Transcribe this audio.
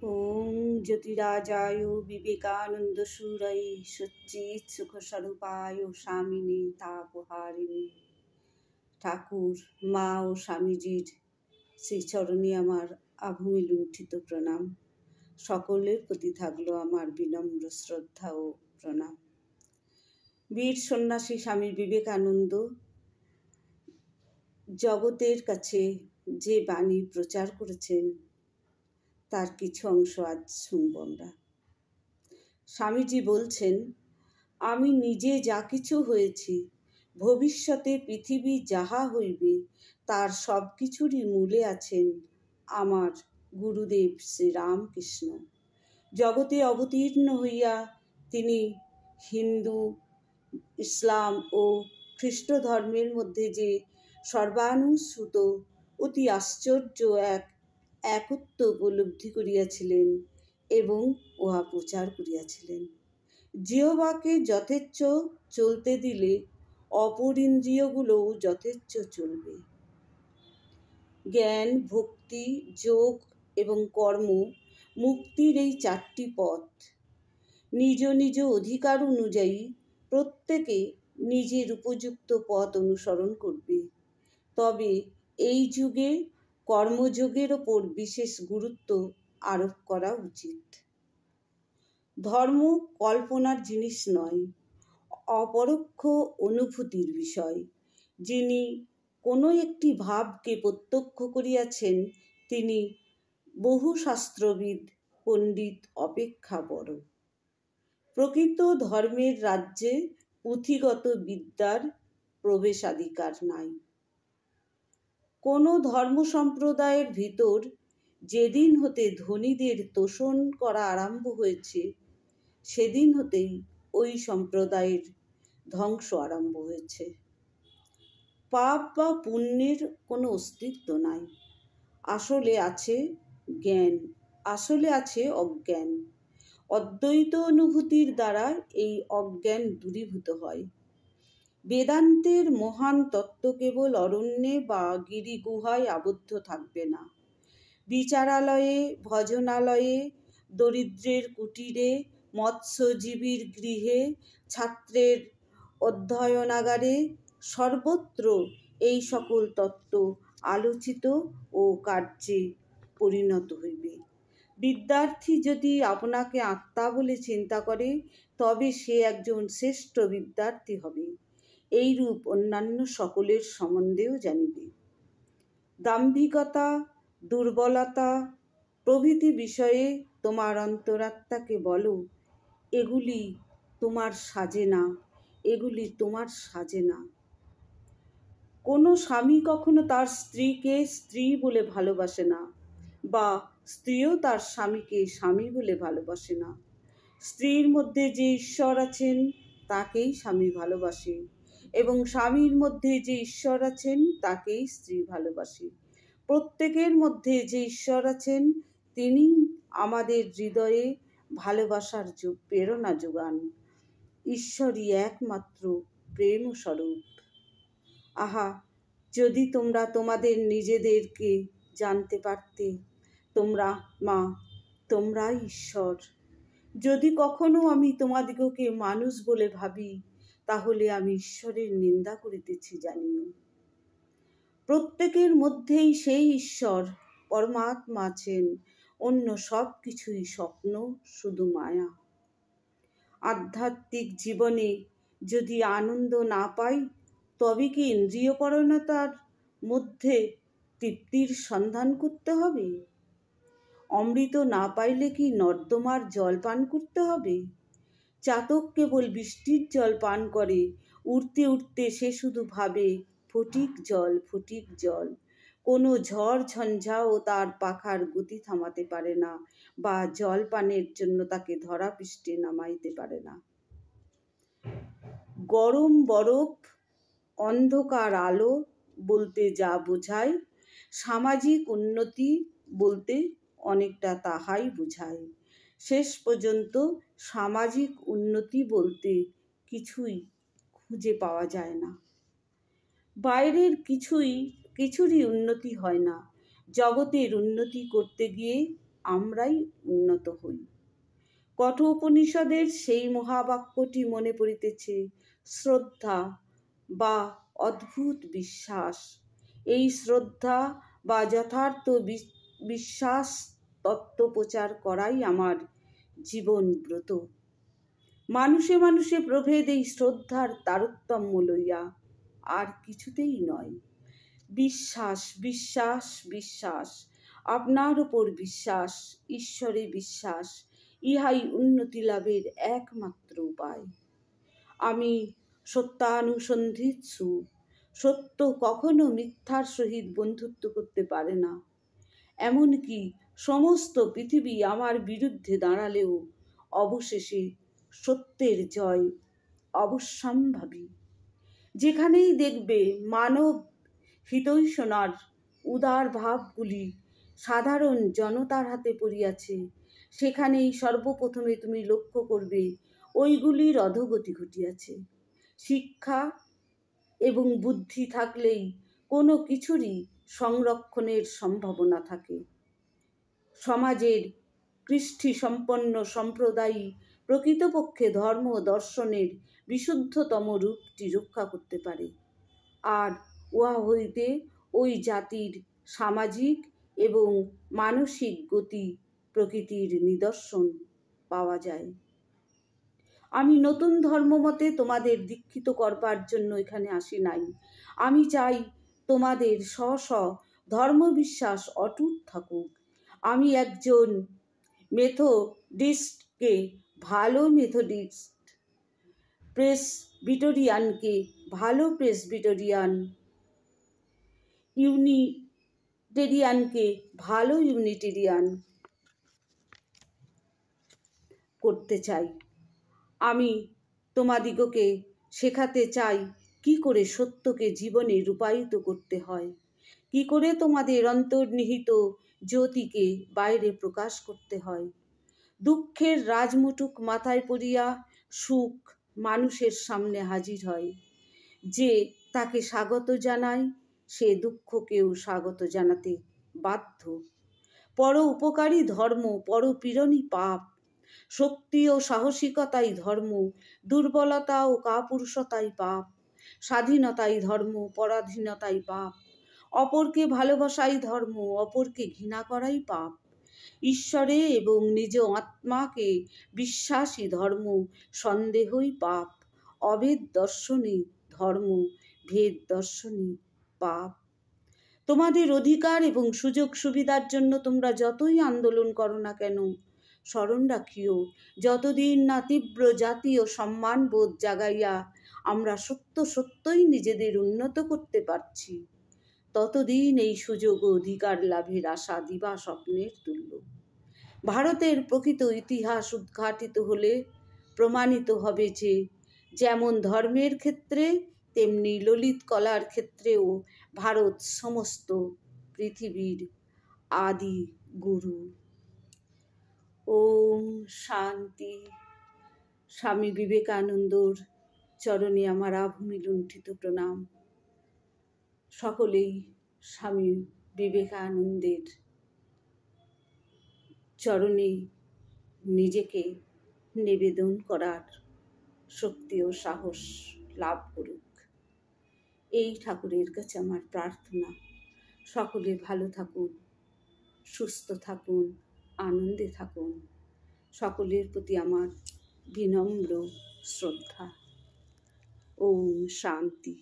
ওং জ্যোতিরাজায় বিবেকানন্দসূরয়ে সচ্চিৎ সুখস্বরূপায় স্বামিনী তাপহারিণী। ঠাকুর, মা ও স্বামীজির শ্রীচরণে আমার আভূমি লুণ্ঠিত প্রণাম। সকলের প্রতি থাকলো আমার বিনম্র শ্রদ্ধা ও প্রণাম। বীর সন্ন্যাসী স্বামী বিবেকানন্দ জগতের কাছে যে বাণী প্রচার করেছেন তার কিছু অংশ আজ শুনব আমরা। স্বামীজি বলছেন, আমি নিজে যা কিছু হয়েছি, ভবিষ্যতে পৃথিবী যাহা হইবে, তার সব কিছুরই মূলে আছেন আমার গুরুদেব শ্রীরামকৃষ্ণ। জগতে অবতীর্ণ হইয়া তিনি হিন্দু, ইসলাম ও খ্রিস্ট ধর্মের মধ্যে যে সর্বানুস্যূত অতি আশ্চর্য একত্ব উপলব্ধি করিয়াছিলেন এবং উহা প্রচার করিয়াছিলেন। জিহ্বাকে যথেচ্ছ চলতে দিলে অপর ইন্দ্রিয়গুলোও যথেচ্ছ চলবে। জ্ঞান, ভক্তি, যোগ এবং কর্ম মুক্তির এই চারটি পথ। নিজ নিজ অধিকার অনুযায়ী প্রত্যেকে নিজের উপযুক্ত পথ অনুসরণ করবে। তবে এই যুগে কর্মযোগের ওপর বিশেষ গুরুত্ব আরোপ করা উচিত। ধর্ম কল্পনার জিনিস নয়, অপরোক্ষ অনুভূতির বিষয়। যিনি কোনো একটি ভাবকে প্রত্যক্ষ করিয়াছেন তিনি বহু শাস্ত্রবিদ পণ্ডিত অপেক্ষা বড়। প্রকৃত ধর্মের রাজ্যে পুঁথিগত বিদ্যার প্রবেশাধিকার নাই। কোনো ধর্ম সম্প্রদায়ের ভিতর যেদিন হতে ধনীদের তোষণ করা আরম্ভ হয়েছে, সেদিন হতেই ওই সম্প্রদায়ের ধ্বংস আরম্ভ হয়েছে। পাপ বা পুণ্যের কোনো অস্তিত্ব নাই। আসলে আছে জ্ঞান, আসলে আছে অজ্ঞান। অদ্বৈত অনুভূতির দ্বারা এই অজ্ঞান দূরীভূত হয়। বেদান্তের মহান তত্ত্ব কেবল অরণ্যে বা গিরিগুহায় আবদ্ধ থাকবে না। বিচারালয়ে, ভজনালয়ে, দরিদ্রের কুটিরে, মৎস্যজীবীর গৃহে, ছাত্রের অধ্যয়নাগারে, সর্বত্র এই সকল তত্ত্ব আলোচিত ও কার্যে পরিণত হইবে। বিদ্যার্থী যদি আপনাকে আত্মা বলে চিন্তা করে, তবে সে একজন শ্রেষ্ঠ বিদ্যার্থী হবে। এইরূপ অন্যান্য সকলের সম্বন্ধেও জানিবে। দাম্ভিকতা, দুর্বলতা প্রভৃতি বিষয়ে তোমার অন্তরাত্মাকে বলো, এগুলি তোমার সাজে না, এগুলি তোমার সাজে না। কোনো স্বামী কখনো তার স্ত্রীকে স্ত্রী বলে ভালোবাসে না, বা স্ত্রীও তার স্বামীকে স্বামী বলে ভালোবাসে না। স্ত্রীর মধ্যে যে ঈশ্বর আছেন তাকেই স্বামী ভালোবাসে, এবং স্বামীর মধ্যে যে ঈশ্বর আছেন তাকেই স্ত্রী ভালোবাসে। প্রত্যেকের মধ্যে যে ঈশ্বর আছেন তিনি আমাদের হৃদয়ে ভালোবাসার প্রেরণা যোগান। ঈশ্বরই একমাত্র প্রেম স্বরূপ। আহা, যদি তোমরা তোমাদের নিজেদেরকে জানতে পারতে, তোমরা মা, তোমরাই ঈশ্বর। যদি কখনো আমি তোমাদিগকে মানুষ বলে ভাবি, তাহলে আমি ঈশ্বরের নিন্দা করিতেছি জানিও। প্রত্যেকের মধ্যেই সেই ঈশ্বর পরমাত্মা আছেন, অন্য সব কিছুই স্বপ্ন, শুধু মায়া। আধ্যাত্মিক জীবনে যদি আনন্দ না পাই, তবে কি ইন্দ্রিয়পরায়ণতার মধ্যে তৃপ্তির সন্ধান করতে হবে? অমৃত না পাইলে কি নর্দমার জল পান করতে হবে? চাতক কেবল বৃষ্টির জল পান করে, উঠতে উঠতে সে শুধু ভাবে ফটিক জল, ফটিক জল। কোনো ঝড় ঝঞ্ঝাও তার পাখার গতি থামাতে পারে না, বা জল পানের জন্য তাকে ধরাপৃষ্ঠে নামাইতে পারে না। গরম বরফ, অন্ধকার আলো বলতে যা বোঝায়, সামাজিক উন্নতি বলতে অনেকটা তাহাই বোঝায়। শেষ পর্যন্ত সামাজিক উন্নতি বলতে কিছুই খুঁজে পাওয়া যায় না। বাইরের কিছুরই উন্নতি হয় না। জগতের উন্নতি করতে গিয়ে আমরাই উন্নত হই। কঠোপনিষদের সেই মহাবাক্যটি মনে পড়িতেছে, শ্রদ্ধা বা অদ্ভুত বিশ্বাস। এই শ্রদ্ধা বা যথার্থ বিশ্বাস তত্ত্ব প্রচার করাই আমার জীবন ব্রত। মানুষে মানুষে প্রভেদ এই শ্রদ্ধার তারতম্য লইয়া, আর কিছুতেই নয়। বিশ্বাস, বিশ্বাস, বিশ্বাস, আপনার উপর বিশ্বাস, ঈশ্বরে বিশ্বাস, ইহাই উন্নতি লাভের একমাত্র উপায়। আমি সত্যানুসন্ধিৎসু। সত্য কখনো মিথ্যার সহিত বন্ধুত্ব করতে পারে না। এমনকি সমস্ত পৃথিবী আমার বিরুদ্ধে দাঁড়ালেও অবশেষে সত্যের জয় অবশ্যম্ভাবী। যেখানেই দেখবে মানব হিতৈষণার উদার ভাবগুলি সাধারণ জনতার হাতে পড়িয়াছে, সেখানেই সর্বপ্রথমে তুমি লক্ষ্য করবে ওইগুলির অধোগতি ঘটিয়াছে। শিক্ষা এবং বুদ্ধি থাকলেই কোনো কিছুরই সংরক্ষণের সম্ভাবনা থাকে। সমাজের কৃষ্টি সম্পন্ন সম্প্রদায়ই প্রকৃতপক্ষে ধর্ম দর্শনের বিশুদ্ধতম রূপটি রক্ষা করতে পারে, আর উহা হইতে ওই জাতির সামাজিক এবং মানসিক গতি প্রকৃতির নিদর্শন পাওয়া যায়। আমি নতুন ধর্মমতে তোমাদের দীক্ষিত করবার জন্য এখানে আসি নাই। আমি চাই তোমাদের স্ব স্ব ধর্মবিশ্বাস অটুট থাকুক। আমি একজন মেথডিস্টকে ভালো মেথডিস্ট, প্রেসবিটেরিয়ানকে ভালো প্রেসবিটেরিয়ান, ইউনিটেরিয়ানকে ভালো ইউনিটেরিয়ান করতে চাই। আমি তোমাদিগকে শেখাতে চাই কি করে সত্যকে জীবনে রূপায়িত করতে হয়, কি করে তোমাদের অন্তর্নিহিত জ্যোতিকে বাইরে প্রকাশ করতে হয়। দুঃখের রাজমুটুক মাথায় পড়িয়া সুখ মানুষের সামনে হাজির হয়। যে তাকে স্বাগত জানায়, সে দুঃখকেও স্বাগত জানাতে বাধ্য। পর উপকারী ধর্ম, পরপীড়নই পাপ। শক্তি ও সাহসিকতাই ধর্ম, দুর্বলতা ও কাপুরুষতাই পাপ। স্বাধীনতাই ধর্ম, পরাধীনতাই পাপ। অপরকে ভালোবাসাই ধর্ম, অপরকে ঘৃণা করাই পাপ। ঈশ্বরে এবং নিজ আত্মাকে বিশ্বাসী ধর্ম, সন্দেহই পাপ। অভেদ দর্শনই ধর্ম, ভেদ দর্শনই পাপ। তোমাদের অধিকার এবং সুযোগ সুবিধার জন্য তোমরা যতই আন্দোলন করো না কেন, স্মরণ রাখিও, যতদিন না তীব্র জাতীয় সম্মানবোধ জাগাইয়া আমরা সত্যই নিজেদের উন্নত করতে পারছি, ততদিন এই সুযোগ ও অধিকার লাভের আশা দিবা স্বপ্নের তুল্য। ভারতের প্রকৃত ইতিহাস উদ্ঘাটিত হলে প্রমাণিত হবে যে, যেমন ধর্মের ক্ষেত্রে তেমনি ললিত কলার ক্ষেত্রেও ভারত সমস্ত পৃথিবীর আদি গুরু। ওম শান্তি। স্বামী বিবেকানন্দর চরণে আমার আভূমি লুণ্ঠিত প্রণাম। সকলেই স্বামী বিবেকানন্দের চরণে নিজেকে নিবেদন করার শক্তি ও সাহস লাভ করুক, এই ঠাকুরের কাছে আমার প্রার্থনা। সকলে ভালো থাকুন, সুস্থ থাকুন, আনন্দে থাকুন। সকলের প্রতি আমার বিনম্র শ্রদ্ধা। ওম শান্তি।